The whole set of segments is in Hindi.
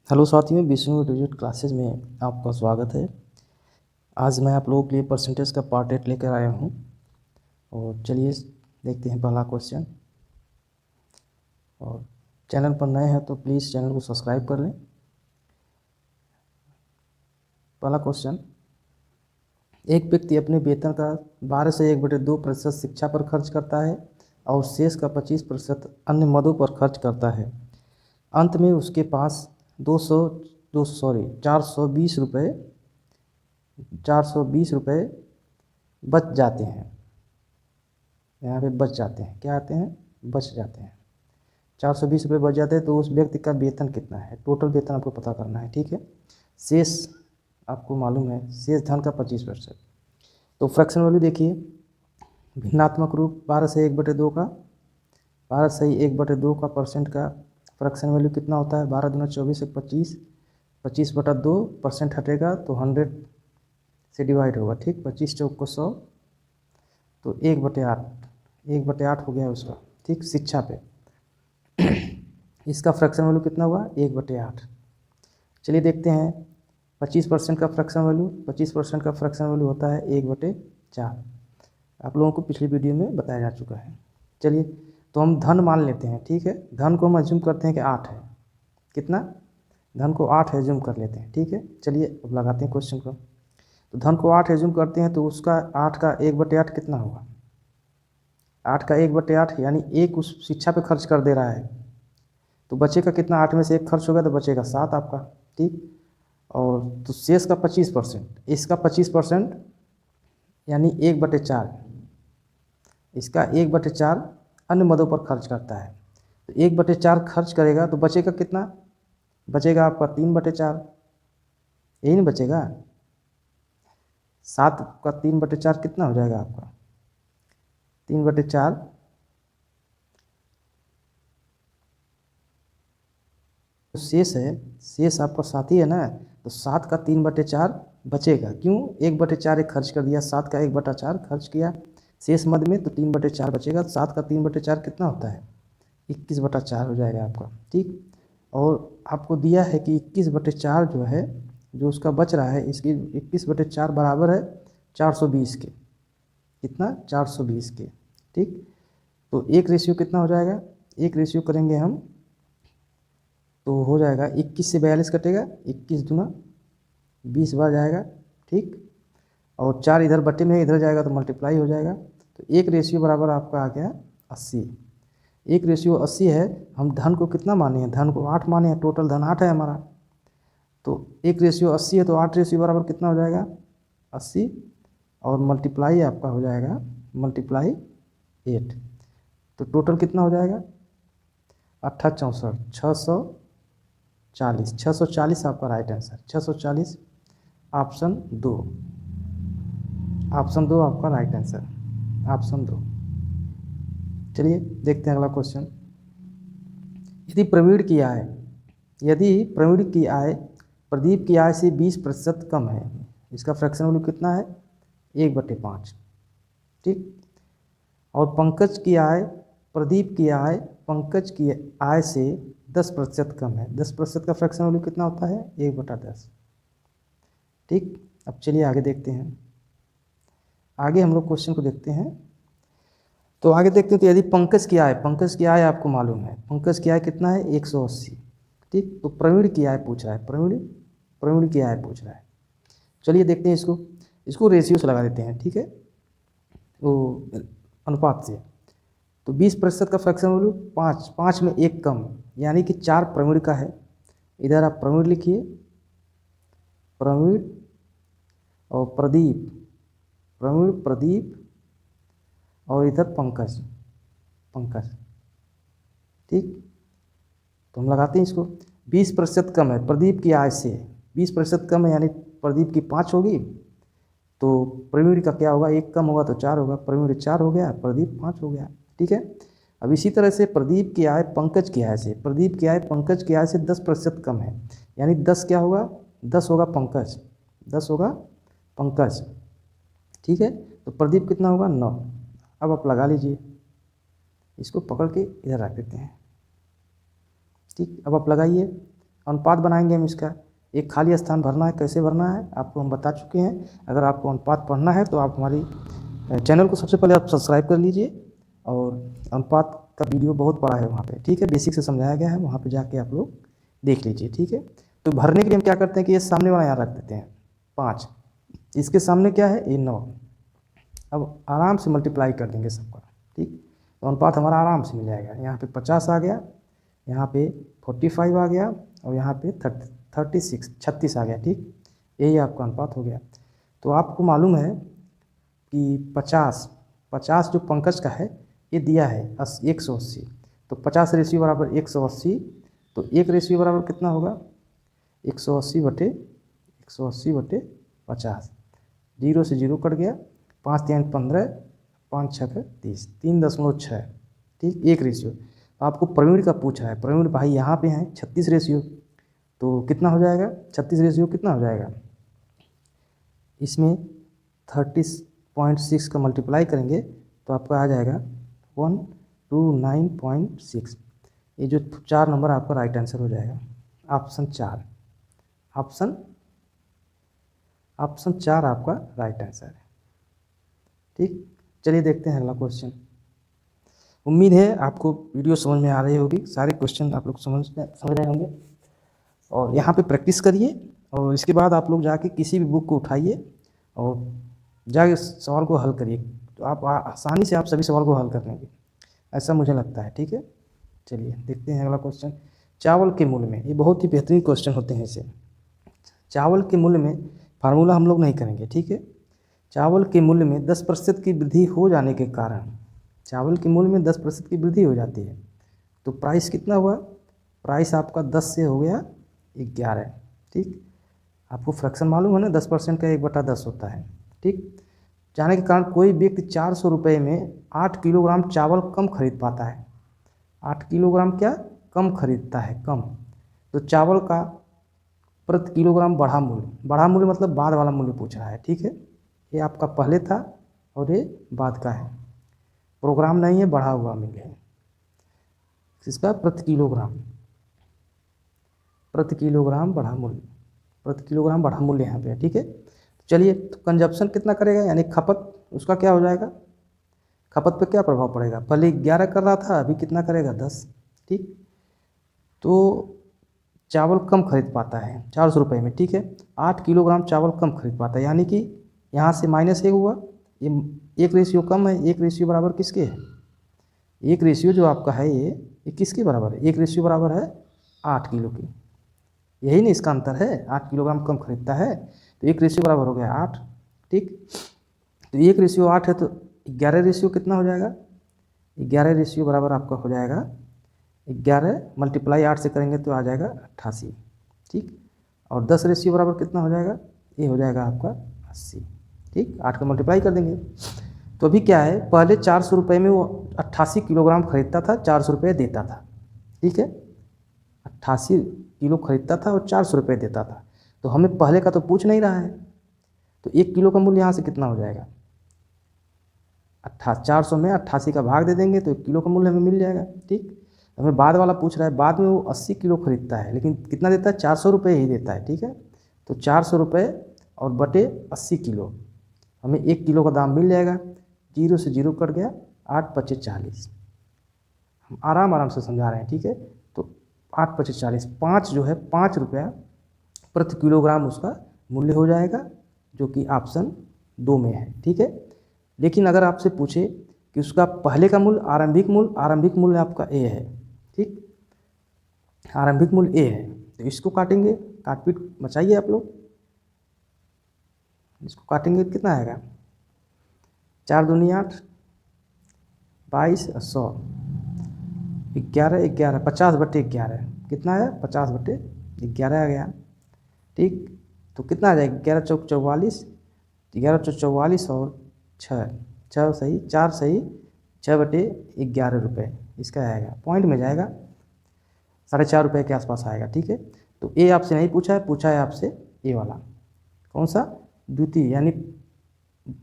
हेलो साथियों, विष्णु डिजिट क्लासेज में आपका स्वागत है। आज मैं आप लोगों के लिए परसेंटेज का पार्ट 8 लेकर आया हूं। और चलिए देखते हैं पहला क्वेश्चन। और चैनल पर नए हैं तो प्लीज़ चैनल को सब्सक्राइब कर लें। पहला क्वेश्चन, एक व्यक्ति अपने वेतन का 12 से 1/2% शिक्षा पर खर्च करता है और शेष का 25% अन्य मदों पर खर्च करता है। अंत में उसके पास 420 रुपये बच जाते हैं। यहाँ पे बच जाते हैं, क्या आते हैं? बच जाते हैं। 420 रुपये बच जाते हैं तो उस व्यक्ति का वेतन कितना है? टोटल वेतन आपको पता करना है, ठीक है। शेष आपको मालूम है, शेष धन का 25%। तो फ्रैक्शन वैल्यू देखिए, भिन्नात्मक रूप 12 से 1/2 का, 12 से 1/2 का परसेंट का फ्रैक्शन वैल्यू कितना होता है? 12 दूना 24 से 25, 25/2% हटेगा तो 100 से डिवाइड होगा, ठीक। 25 चौक को 100 तो 1/8, 1/8 हो गया उसका, ठीक। शिक्षा पे इसका फ्रैक्शन वैल्यू कितना हुआ? 1/8। चलिए देखते हैं 25% का फ्रैक्शन वैल्यू। 25% का फ्रैक्शन वैल्यू होता है 1/4। आप लोगों को पिछली वीडियो में बताया जा चुका है। चलिए तो हम धन मान लेते हैं, ठीक है। धन को हम एज्यूम करते हैं कि 8 है। कितना? धन को 8 एज्यूम कर लेते हैं, ठीक है। चलिए अब लगाते हैं क्वेश्चन को। तो धन को 8 एज्यूम करते हैं तो उसका 8 का 1/8 कितना होगा? 8 का 1/8 यानी एक उस शिक्षा पे खर्च कर दे रहा है तो बचेगा कितना? 8 में से 1 खर्च होगा तो बचेगा 7 आपका, ठीक। और तो शेष का 25%, इसका 25% यानी 1/4, इसका 1/4 अन्य मदों पर खर्च करता है। तो 1/4 खर्च करेगा तो बचेगा कितना? बचेगा आपका 3/4, यही नहीं बचेगा। 7 का 3/4 कितना हो जाएगा आपका? 3/4 शेष है, शेष आपका 7 ही है ना। तो 7 का 3/4 बचेगा, क्यों? 1/4 एक खर्च कर दिया, 7 का 1/4 खर्च किया शेष मद में तो 3/4 बचेगा। 7 का 3/4 कितना होता है? 21/4 हो जाएगा आपका, ठीक। और आपको दिया है कि 21/4 जो है, जो उसका बच रहा है, इसकी 21/4 बराबर है 420 के। कितना? 420 के, ठीक। तो एक रेशियो कितना हो जाएगा? एक रेशियो करेंगे हम तो हो जाएगा 21 से 42 कटेगा, 21 दूना 20 बार जाएगा, ठीक। और 4 इधर बटे में इधर जाएगा तो मल्टीप्लाई हो जाएगा। तो एक रेशियो बराबर आपका आ गया 80। एक रेशियो 80 है। हम धन को कितना माने हैं? धन को 8 माने हैं, टोटल धन 8 है हमारा। तो एक रेशियो 80 है तो 8 रेशियो बराबर कितना हो जाएगा? 80 और मल्टीप्लाई आपका हो जाएगा मल्टीप्लाई 8। तो टोटल कितना हो जाएगा? 8×64 640, 640 आपका राइट आंसर। 640 ऑप्शन 2, ऑप्शन 2 आपका राइट आंसर, ऑप्शन 2। चलिए देखते हैं अगला क्वेश्चन। यदि प्रवीण की आय यदि प्रवीण की आय प्रदीप की आय से 20% कम है, इसका फ्रैक्शन वैल्यू कितना है? 1/5, ठीक। और पंकज की आय प्रदीप की आय पंकज की आय से 10% कम है। 10% का फ्रैक्शन वैल्यू कितना होता है? 1/10, ठीक। अब चलिए आगे देखते हैं। आगे हम लोग क्वेश्चन को देखते हैं। तो आगे देखते हैं। तो यदि पंकज की आय आपको मालूम है, पंकज की आय कितना है? 180, ठीक। तो प्रवीण की आय पूछ रहा है, प्रवीण की आय पूछ रहा है। चलिए देखते हैं इसको रेशियो से लगा देते हैं, ठीक है, वो अनुपात से। तो 20% का फ्रैक्शन वैल्यू 5, 5 में 1 कम, यानी कि 4 प्रवीण का है। इधर आप प्रवीण लिखिए, प्रवीण और प्रदीप, प्रवीण प्रदीप और इधर पंकज, ठीक। तो हम लगाते हैं इसको। 20% कम है प्रदीप की आय से, 20% कम है यानी प्रदीप की 5 होगी तो प्रवीण का क्या होगा? 1 कम होगा तो 4 होगा। प्रवीण 4 हो गया, प्रदीप 5 हो गया, ठीक है। अब इसी तरह से प्रदीप की आय पंकज की आय से, प्रदीप की आय पंकज की आय से 10% कम है, यानी 10 क्या होगा? 10 होगा पंकज, 10 होगा पंकज, ठीक है। तो प्रदीप कितना होगा? 9। अब आप लगा लीजिए, इसको पकड़ के इधर रख देते हैं, ठीक। अब आप लगाइए, अनुपात बनाएंगे हम इसका। एक खाली स्थान भरना है, कैसे भरना है आपको हम बता चुके हैं। अगर आपको अनुपात पढ़ना है तो आप हमारी चैनल को सबसे पहले आप सब्सक्राइब कर लीजिए, और अनुपात का वीडियो बहुत बड़ा है वहाँ पे, ठीक है, बेसिक से समझाया गया है, वहाँ पे जाके आप लोग देख लीजिए, ठीक है। तो भरने के लिए हम क्या करते हैं कि ये सामने वाला यहाँ रख देते हैं 5, इसके सामने क्या है ये 9। अब आराम से मल्टीप्लाई कर देंगे सबका, ठीक। तो अनुपात हमारा आराम से मिल जाएगा। यहाँ पे 50 आ गया, यहाँ पे 45 आ गया, और यहाँ पे 36 आ गया, ठीक। यही आपका अनुपात हो गया। तो आपको मालूम है कि 50 जो पंकज का है ये दिया है 180, तो 50 रेशियो बराबर 180, तो 1 रेशियो बराबर कितना होगा 180 बटे 50। 0 से 0 कट गया, 5 3 15, 5 6 30, 3.6, ठीक, 1 रेशियो। आपको प्रवीण का पूछा है, प्रवीण भाई यहाँ पे हैं 36 रेशियो, तो कितना हो जाएगा 36 रेशियो कितना हो जाएगा, इसमें 30.6 का मल्टीप्लाई करेंगे तो आपका आ जाएगा 129.6। ये जो 4 नंबर आपका राइट आंसर हो जाएगा, ऑप्शन 4। ऑप्शन 4 आपका राइट आंसर है, ठीक। चलिए देखते हैं अगला क्वेश्चन। उम्मीद है आपको वीडियो समझ में आ रही होगी, सारे क्वेश्चन आप लोग समझ रहे होंगे, और यहाँ पे प्रैक्टिस करिए, और इसके बाद आप लोग जाके किसी भी बुक को उठाइए और जाके सवाल को हल करिए, तो आप आसानी से आप सभी सवाल को हल कर लेंगे, ऐसा मुझे लगता है, ठीक है। चलिए देखते हैं अगला क्वेश्चन। चावल के मूल्य में, ये बहुत ही बेहतरीन क्वेश्चन होते हैं इसे। चावल के मूल्य में फार्मूला हम लोग नहीं करेंगे, ठीक है। चावल के मूल्य में 10% की वृद्धि हो जाने के कारण, चावल के मूल्य में 10% की वृद्धि हो जाती है, तो प्राइस कितना हुआ, प्राइस आपका 10 से हो गया 11, ठीक। आपको फ्रैक्शन मालूम है ना, 10% का 1/10 होता है, ठीक। जाने के कारण कोई व्यक्ति 400 रुपये में 8 किलोग्राम चावल कम खरीद पाता है। 8 किलोग्राम क्या कम खरीदता है, कम। तो चावल का प्रति किलोग्राम बढ़ा मूल्य मतलब बाद वाला मूल्य पूछ रहा है, ठीक है। ये आपका पहले था और ये बाद का है, प्रोग्राम नहीं है, बढ़ा हुआ मूल्य है इसका। प्रति किलोग्राम बढ़ा मूल्य यहाँ पे है, ठीक है। चलिए, तो कंजप्शन कितना करेगा, यानी खपत, उसका क्या हो जाएगा, खपत पे क्या प्रभाव पड़ेगा, पहले 11 कर रहा था, अभी कितना करेगा 10, ठीक। तो चावल कम खरीद पाता है 400 रुपये में, ठीक है। 8 किलोग्राम चावल कम खरीद पाता है, यानी कि यहाँ से -1 हुआ, ये 1 रेशियो कम है, 1 रेशियो बराबर किसके है, 1 रेशियो जो आपका है ये किसके बराबर है, 1 रेशियो बराबर है 8 किलो की, यही नहीं इसका अंतर है, 8 किलोग्राम कम खरीदता है, तो 1 रेशियो बराबर हो गया 8, ठीक। तो 1 रेशियो 8 है, तो 11 रेशियो कितना हो जाएगा, 11 रेशियो बराबर आपका हो जाएगा 11 मल्टीप्लाई 8 से करेंगे तो आ जाएगा 88, ठीक। और 10 रेशियो बराबर कितना हो जाएगा, ये हो जाएगा आपका 80, ठीक। 8 का मल्टीप्लाई कर देंगे। तो अभी क्या है, पहले 400 रुपये में वो 88 किलोग्राम खरीदता था, 400 रुपये देता था, ठीक है। 88 किलो खरीदता था और 400 रुपये देता था, तो हमें पहले का तो पूछ नहीं रहा है, तो 1 किलो का मूल्य यहाँ से कितना हो जाएगा, 400 में 88 का भाग दे देंगे तो 1 किलो का मूल्य हमें मिल जाएगा, ठीक। हमें बाद वाला पूछ रहा है, बाद में वो 80 किलो खरीदता है, लेकिन कितना देता है, 400 रुपये ही देता है, ठीक है। तो 400 रुपये और बटे 80 किलो, हमें 1 किलो का दाम मिल जाएगा। 0 से 0 कट गया, 8 पचे 40, हम आराम से समझा रहे हैं, ठीक है। तो 8 पचे 40, 5 जो है 5 रुपया प्रति किलोग्राम उसका मूल्य हो जाएगा, जो कि ऑप्शन 2 में है, ठीक है। लेकिन अगर आपसे पूछे कि उसका पहले का मूल्य, आरंभिक मूल्य आपका ए है, ठीक, आरंभिक मूल्य ए है, तो इसको काटेंगे, काटपीट मचाइए आप लोग, इसको काटेंगे कितना आएगा, 4 दूनी 8, 22 और 100, 11 50 बटे 11 कितना है, 50 बटे 11 आ गया, ठीक। तो कितना आ जाएगा, 11 चौक 44, 11 चौक 44 और 6 सही, 4 सही, 6 बटे 11 रुपये इसका आएगा, पॉइंट में जाएगा, 4.5 रुपये के आसपास आएगा, ठीक है। तो ए आपसे नहीं पूछा है, पूछा है आपसे ए वाला, कौन सा, द्वितीय, यानी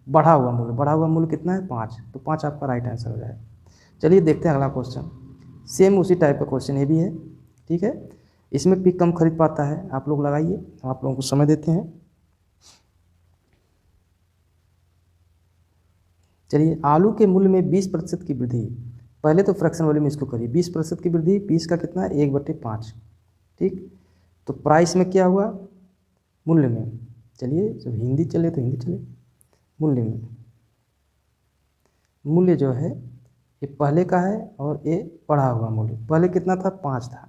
बढ़ा हुआ मूल्य कितना है 5, तो 5 आपका राइट आंसर हो जाएगा। चलिए देखते हैं अगला क्वेश्चन, सेम उसी टाइप का क्वेश्चन ये भी है, ठीक है। इसमें भी कम खरीद पाता है। आप लोग लगाइए, आप लोगों को समय देते हैं। चलिए, आलू के मूल्य में 20% की वृद्धि। पहले तो फ्रैक्शन वैल्यू में इसको करिए। 20% की वृद्धि, 20 का कितना है, 1/5। ठीक, तो प्राइस में क्या हुआ, मूल्य में। चलिए, जब हिंदी चले तो हिंदी चले। मूल्य में, मूल्य जो है ये पहले का है और ये बढ़ा हुआ मूल्य। पहले कितना था, 5 था,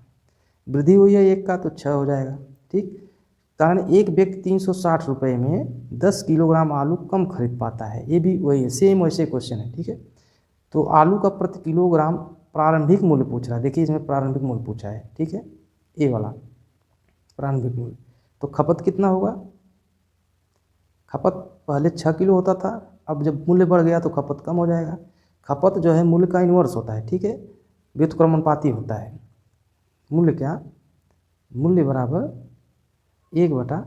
वृद्धि हुई है 1 का तो 6 हो जाएगा। ठीक, कारण एक व्यक्ति 360 रुपये में 10 किलोग्राम आलू कम खरीद पाता है। ये भी वही है, सेम वैसे क्वेश्चन है। ठीक है, तो आलू का प्रति किलोग्राम प्रारंभिक मूल्य पूछ रहा है। देखिए, इसमें प्रारंभिक मूल्य पूछा है। ठीक है, ए वाला प्रारंभिक मूल्य। तो खपत कितना होगा, खपत पहले 6 किलो होता था, अब जब मूल्य बढ़ गया तो खपत कम हो जाएगा। खपत जो है मूल्य का इन्वर्स होता है। ठीक है, व्युत्क्रमानुपाती होता है। मूल्य क्या, मूल्य बराबर 1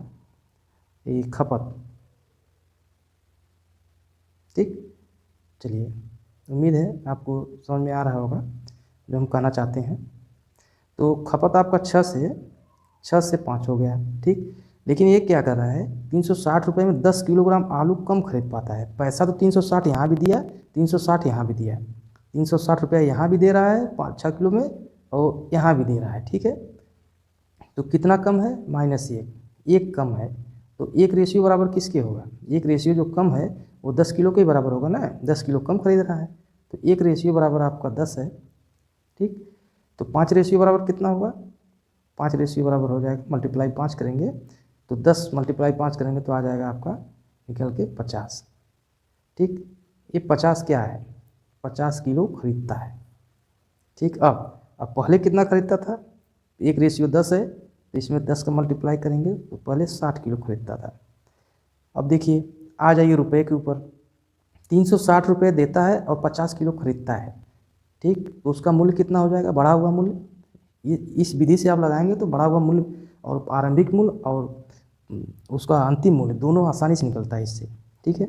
ये खपत। ठीक, चलिए, उम्मीद है आपको समझ में आ रहा होगा जो हम कहना चाहते हैं। तो खपत आपका 6 से 5 हो गया। ठीक, लेकिन ये क्या कर रहा है, 360 रुपये में 10 किलोग्राम आलू कम खरीद पाता है। पैसा तो 360 यहाँ भी दिया, 360 यहाँ भी दिया, 360 रुपया यहाँ भी दे रहा है 5-6 किलो में, और यहाँ भी दे रहा है। ठीक है, तो कितना कम है, -1, 1 कम है। तो 1 रेशियो बराबर किसके होगा, 1 रेशियो जो कम है वो 10 किलो के बराबर होगा ना, 10 किलो कम खरीद रहा है, तो 1 रेशियो बराबर आपका 10 है। ठीक, तो 5 रेशियो बराबर कितना होगा, 5 रेशियो बराबर हो जाएगा, मल्टीप्लाई 5 करेंगे तो 10 मल्टीप्लाई 5 करेंगे तो आ जाएगा आपका निकल के 50। ठीक, ये 50 क्या है, 50 किलो खरीदता है। ठीक, अब पहले कितना खरीदता था, 1 रेशियो 10 है, तो इसमें 10 का मल्टीप्लाई करेंगे तो पहले 60 किलो खरीदता था। अब देखिए, आ जाइए रुपए के ऊपर, 360 रुपये देता है और 50 किलो खरीदता है। ठीक, तो उसका मूल्य कितना हो जाएगा, बढ़ा हुआ मूल्य। ये इस विधि से आप लगाएंगे तो बढ़ा हुआ मूल्य और आरंभिक मूल्य और उसका अंतिम मूल्य दोनों आसानी से निकलता है इससे। ठीक है,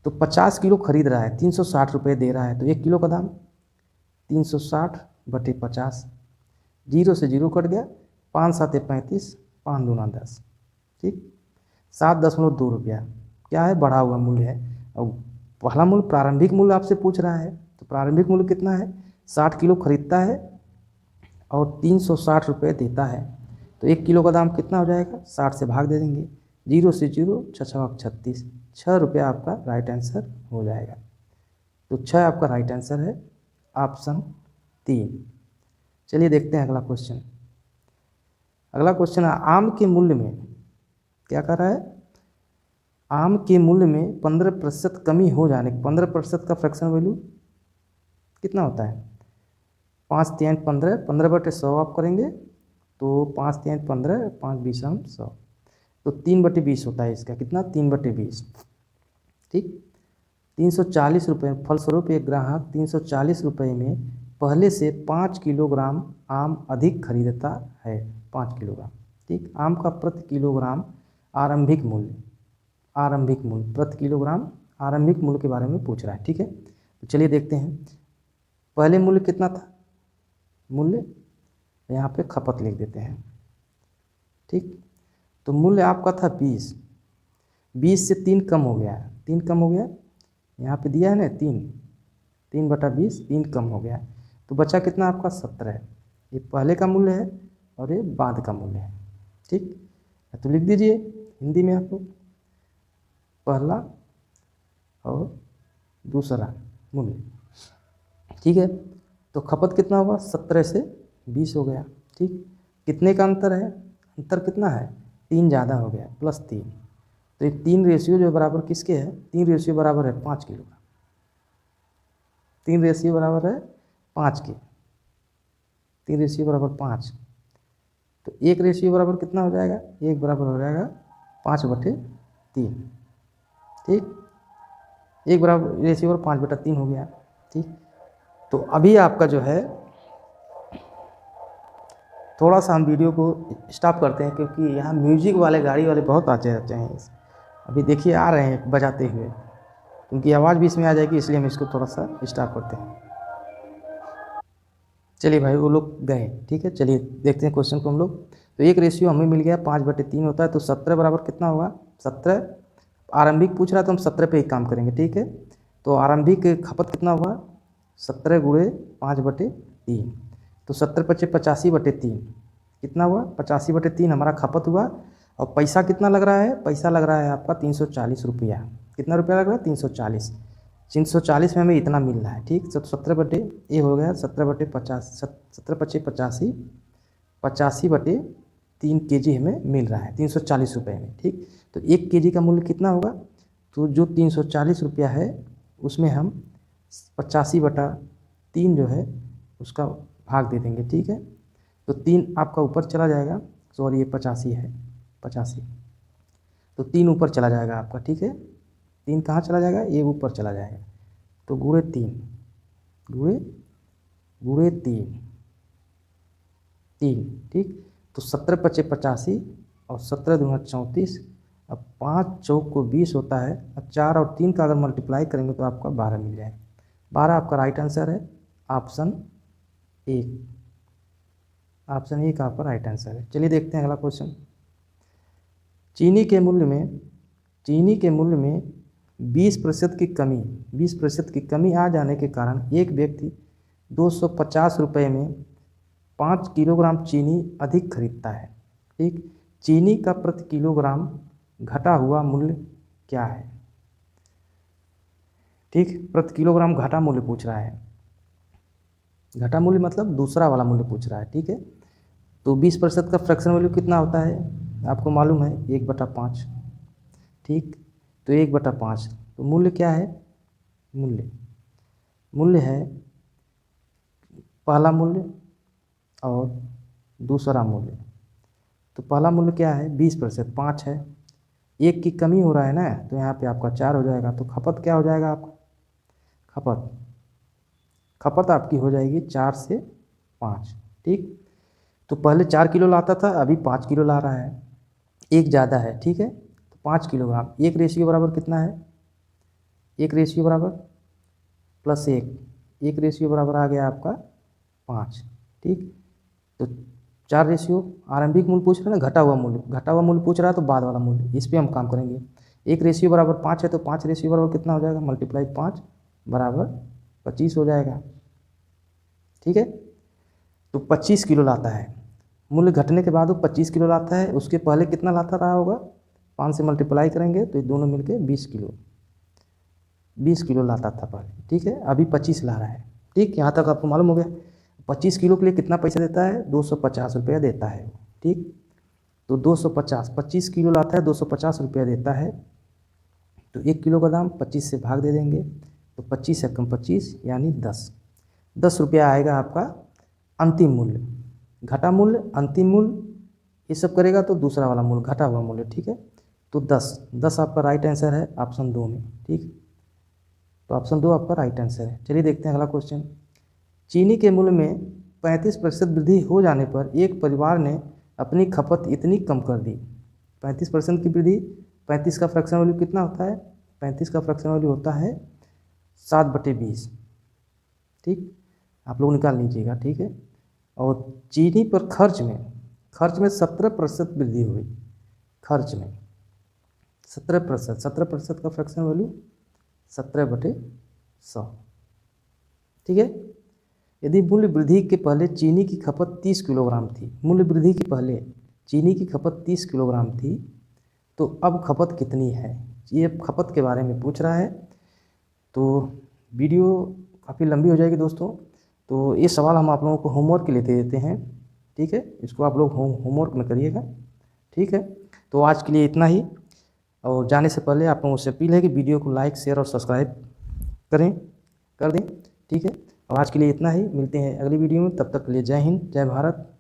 तो 50 किलो खरीद रहा है, 360 रुपये दे रहा है, तो 1 किलो का दाम 360/50, 0 से 0 कट गया, 5 7 35, 5 दूना 10। ठीक, 7.2 रुपया क्या है, बढ़ा हुआ मूल्य है। और पहला मूल्य प्रारंभिक मूल्य आपसे पूछ रहा है, तो प्रारंभिक मूल्य कितना है, 60 किलो खरीदता है और 360 रुपये देता है, तो 1 किलो का दाम कितना हो जाएगा, 60 से भाग दे देंगे, 0 से 0, 6 36, 6 रुपया आपका राइट आंसर हो जाएगा। तो 6 आपका राइट आंसर है, ऑप्शन 3। चलिए देखते हैं अगला क्वेश्चन। अगला क्वेश्चन है, आम के मूल्य में क्या कर रहा है, आम के मूल्य में 15% कमी हो जाने, 15% का फ्रैक्शन वैल्यू कितना होता है, 5 3 15, 15/100 आप करेंगे तो 5 3 15, 5 20 100, तो 3/20 होता है इसका, कितना, 3/20। ठीक, 340 रुपये, फलस्वरूप एक ग्राहक 340 रुपये में पहले से 5 किलोग्राम आम अधिक खरीदता है, 5 किलोग्राम। ठीक, आम का प्रति किलोग्राम आरंभिक मूल्य, आरंभिक मूल्य प्रति किलोग्राम आरंभिक मूल्य के बारे में पूछ रहा है। ठीक है, तो चलिए देखते हैं, पहले मूल्य कितना था, मूल्य यहाँ पे खपत लिख देते हैं। ठीक, तो मूल्य आपका था 20, 20 से 3 कम हो गया, 3 कम हो गया, यहाँ पे दिया है ना 3, 3/20, 3 कम हो गया, तो बचा कितना आपका 17। ये पहले का मूल्य है और ये बाद का मूल्य है। ठीक, तो लिख दीजिए हिंदी में आप लोग, पहला और दूसरा मूल्य। ठीक है, तो खपत कितना हुआ, 17 से 20 हो गया। ठीक, कितने का अंतर है, अंतर कितना है, 3 ज़्यादा हो गया, +3, तो ये 3 रेशियो जो बराबर किसके है, 3 रेशियो बराबर है 5 किलो का, 3 रेशियो बराबर है 5 के, 3 रेशियो बराबर 5, तो 1 रेशियो बराबर कितना हो जाएगा, 1 बराबर हो जाएगा 5/3। ठीक, 1 बराबर रेशियो बराबर 5/3 हो गया। ठीक, तो अभी आपका जो है थोड़ा सा हम वीडियो को स्टॉप करते हैं, क्योंकि यहाँ म्यूजिक वाले गाड़ी वाले बहुत आते रहते हैं। अभी देखिए आ रहे हैं बजाते हुए, क्योंकि आवाज़ भी इसमें आ जाएगी, इसलिए हम इसको थोड़ा सा स्टॉप करते हैं। चलिए भाई, वो लोग गए। ठीक है, चलिए देखते हैं क्वेश्चन को हम लोग। तो एक रेशियो हमें मिल गया 5/3 होता है, तो 17 बराबर कितना होगा 17। आरंभिक पूछ रहा है तो हम 17 पे ही काम करेंगे, ठीक है। तो आरंभिक खपत कितना हुआ 17 गुणे 5/3, तो 17×5 85/3 कितना हुआ 85/3 हमारा खपत हुआ। और पैसा कितना लग रहा है, पैसा लग रहा है आपका 340 रुपया। कितना रुपया लग रहा है 340। 340 में हमें इतना मिल रहा है, ठीक। तो 17 ये हो गया 17/50, 17×5 85/3 kg हमें मिल रहा है 340 रुपये में, ठीक। तो 1 kg का मूल्य कितना होगा, तो जो 340 रुपया है उसमें हम 85/3 जो है उसका भाग दे देंगे, ठीक है। तो 3 आपका ऊपर चला जाएगा, सॉरी ये 85 है 85, तो 3 ऊपर चला जाएगा आपका, ठीक है। 3 कहाँ चला जाएगा, ये ऊपर चला जाएगा, तो गुणे 3 गुणे 3, ठीक। तो 17×5 85 और 17×2 34, अब 5 चौक को 20 होता है। अब 4 और 3 का अगर मल्टीप्लाई करेंगे तो आपका 12 मिल जाएगा। 12 आपका राइट आंसर है, ऑप्शन 1। ऑप्शन 1 आपका राइट आंसर है। चलिए देखते हैं अगला क्वेश्चन। चीनी के मूल्य में 20% की कमी आ जाने के कारण एक व्यक्ति 250 रुपये में 5 किलोग्राम चीनी अधिक खरीदता है, ठीक। चीनी का प्रति किलोग्राम घटा हुआ मूल्य क्या है, ठीक। प्रति किलोग्राम घटा मूल्य पूछ रहा है। घटा मूल्य मतलब दूसरा वाला मूल्य पूछ रहा है, ठीक है। तो 20% का फ्रैक्शन वैल्यू कितना होता है आपको मालूम है 1/5, ठीक। तो 1/5, तो मूल्य क्या है, मूल्य है पहला मूल्य और दूसरा मूल्य। तो पहला मूल्य क्या है 20%, 5 है। 1 की कमी हो रहा है ना, तो यहाँ पे आपका 4 हो जाएगा। तो खपत क्या हो जाएगा आपका, खपत आपकी हो जाएगी 4 से 5, ठीक। तो पहले 4 किलो लाता था, अभी 5 किलो ला रहा है, 1 ज़्यादा है, ठीक है। तो 5 किलोग्राम, 1 रेशियो बराबर कितना है, 1 रेशियो बराबर +1, 1 रेशियो बराबर आ गया आपका 5, ठीक। तो 4 रेशियो आरंभिक मूल्य पूछ रहा है ना, घटा हुआ मूल्य पूछ रहा है, तो बाद वाला मूल्य, इस पर हम काम करेंगे। 1 रेशियो बराबर 5 है, तो 5 रेशियो बराबर कितना हो जाएगा, मल्टीप्लाई 5 बराबर 25 हो जाएगा, ठीक है। तो 25 किलो लाता है, मूल्य घटने के बाद वो 25 किलो लाता है। उसके पहले कितना लाता रहा होगा, 5 से मल्टीप्लाई करेंगे तो ये दोनों मिलके 20 किलो लाता था पहले, ठीक है। अभी 25 ला रहा है, ठीक। यहाँ तक आपको मालूम हो गया। 25 किलो के लिए कितना पैसा देता है, 250 रुपया देता है, ठीक। तो 250, 25 किलो लाता है, 250 रुपया देता है। तो 1 किलो का दाम 25 से भाग दे देंगे, तो 25 से कम 25 यानी 10 रुपया आएगा आपका अंतिम मूल्य। घटा मूल्य, अंतिम मूल्य, ये सब करेगा तो दूसरा वाला मूल्य, घटा हुआ मूल्य, ठीक है। तो 10 आपका राइट आंसर है ऑप्शन 2 में, ठीक। तो ऑप्शन 2 आपका राइट आंसर है। चलिए देखते हैं अगला क्वेश्चन। चीनी के मूल्य में 35% वृद्धि हो जाने पर एक परिवार ने अपनी खपत इतनी कम कर दी। 35% की वृद्धि, 35 का फ्रैक्शन वैल्यू कितना होता है, 35 का फ्रैक्शन वैल्यू होता है 7/20, ठीक। आप लोग निकाल लीजिएगा, ठीक है। और चीनी पर खर्च में 17% वृद्धि हुई। खर्च में 17% का फ्रैक्शन वैल्यू 17/100, ठीक है। यदि मूल्य वृद्धि के पहले चीनी की खपत 30 किलोग्राम थी, मूल्य वृद्धि के पहले चीनी की खपत 30 किलोग्राम थी, तो अब खपत कितनी है, ये खपत के बारे में पूछ रहा है। तो वीडियो काफ़ी लंबी हो जाएगी दोस्तों, तो ये सवाल हम आप लोगों को होमवर्क के लिए दे देते हैं, ठीक है। इसको आप लोग होमवर्क में करिएगा, ठीक है। तो आज के लिए इतना ही, और जाने से पहले आप लोगों से अपील है कि वीडियो को लाइक, शेयर और सब्सक्राइब कर दें, ठीक है। और आज के लिए इतना ही, मिलते हैं अगली वीडियो में, तब तक के लिए जय हिंद, जय भारत।